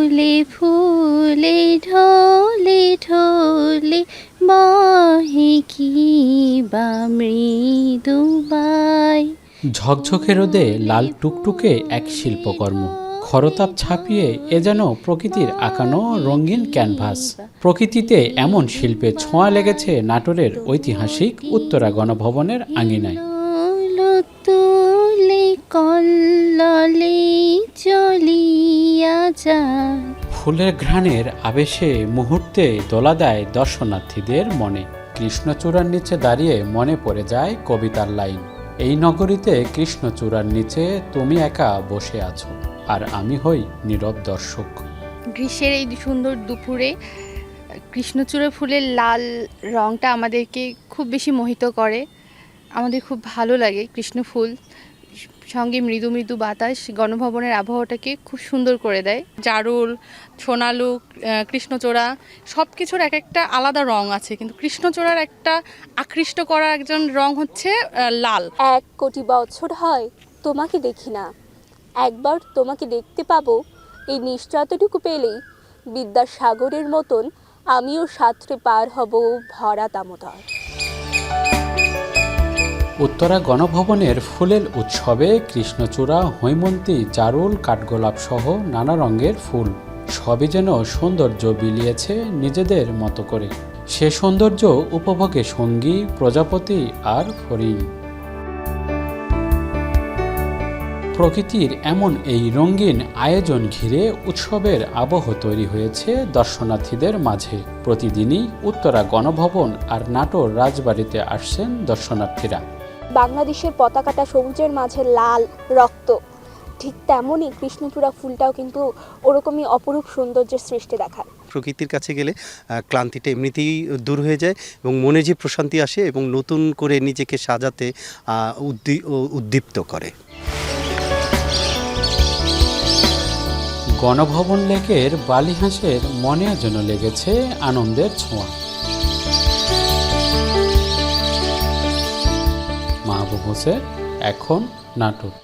ফুলে ফুলে ঢলে ঢলে বহে কি বা মৃদুবাই। ঝকঝকে রোদে লাল টুকটুকে এক শিল্পকর্ম, খরতাপ ছাপিয়ে এ যেন প্রকৃতির আঁকানো রঙিন ক্যানভাস। প্রকৃতিতে এমন শিল্পের ছোঁয়া লেগেছে নাটোরের ঐতিহাসিক উত্তরা গণভবনের আঙিনায়। তুলে কল্ললে চলিয়া যায়। ফুলের ঘ্রাণের আবেশে মুহূর্তে দোলা দেয় দর্শনার্থীদের মনে। কৃষ্ণচূড়ার নিচে দাঁড়িয়ে মনে পড়ে যায় কবিতার লাইন, এই নগরীতে কৃষ্ণচূড়ার নিচে তুমি একা বসে আছো আর আমি হই নীরব দর্শক। গ্রীষ্মের এই সুন্দর দুপুরে কৃষ্ণচূড়া ফুলের লাল রঙটা আমাদেরকে খুব বেশি মোহিত করে। আমাদের খুব ভালো লাগে কৃষ্ণ ফুল, সঙ্গে মৃদু মৃদু বাতাস গণভবনের আবহাওয়াটাকে খুব সুন্দর করে দেয়। জারুল, সোনালু, কৃষ্ণচূড়া সব কিছুর এক একটা আলাদা রং আছে, কিন্তু কৃষ্ণচূড়ার একটা আকৃষ্ট করা একজন রং হচ্ছে লাল। 1 কোটি বছর হয় তোমাকে দেখি না, একবার তোমাকে দেখতে পাবো, এই নিশ্চয়তাটুকু পেলেই বিদ্যাসাগরের মতন আমিও সাঁতরে পার হব ভরা দামোদর। উত্তরা গণভবনের ফুলের উৎসবে কৃষ্ণচূড়া, হৈমন্তী, জারুল, কাঠগোলাপ সহ নানা রঙের ফুল সবই যেন সৌন্দর্য বিলিয়েছে নিজেদের মতো করে। সে সৌন্দর্য উপভোগে সঙ্গী, প্রজাপতি আর ফড়িং। প্রকৃতির এমন এই রঙিন আয়োজন ঘিরে উৎসবের আবহ তৈরি হয়েছে দর্শনার্থীদের মাঝে। প্রতিদিনই উত্তরা গণভবন আর নাটোর রাজবাড়িতে আসছেন দর্শনার্থীরা। বাংলাদেশের পতাকাটা সবুজের মাঝে লাল রক্ত, ঠিক তেমনই কৃষ্ণচূড়া ফুলটাও কিন্তু ওরকমই অপরূপ সৌন্দর্যের সৃষ্টি দেখায়। প্রকৃতির কাছে গেলে ক্লান্তিটা এমনিতেই দূর হয়ে যায় এবং মনে যে প্রশান্তি আসে এবং নতুন করে নিজেকে সাজাতে উদ্দীপ্ত করে। গণভবন লেকের বালিহাঁসের মনে যেন লেগেছে আনন্দের ছোঁয়া। মাহবুব হোসেন, এখন নাটোর।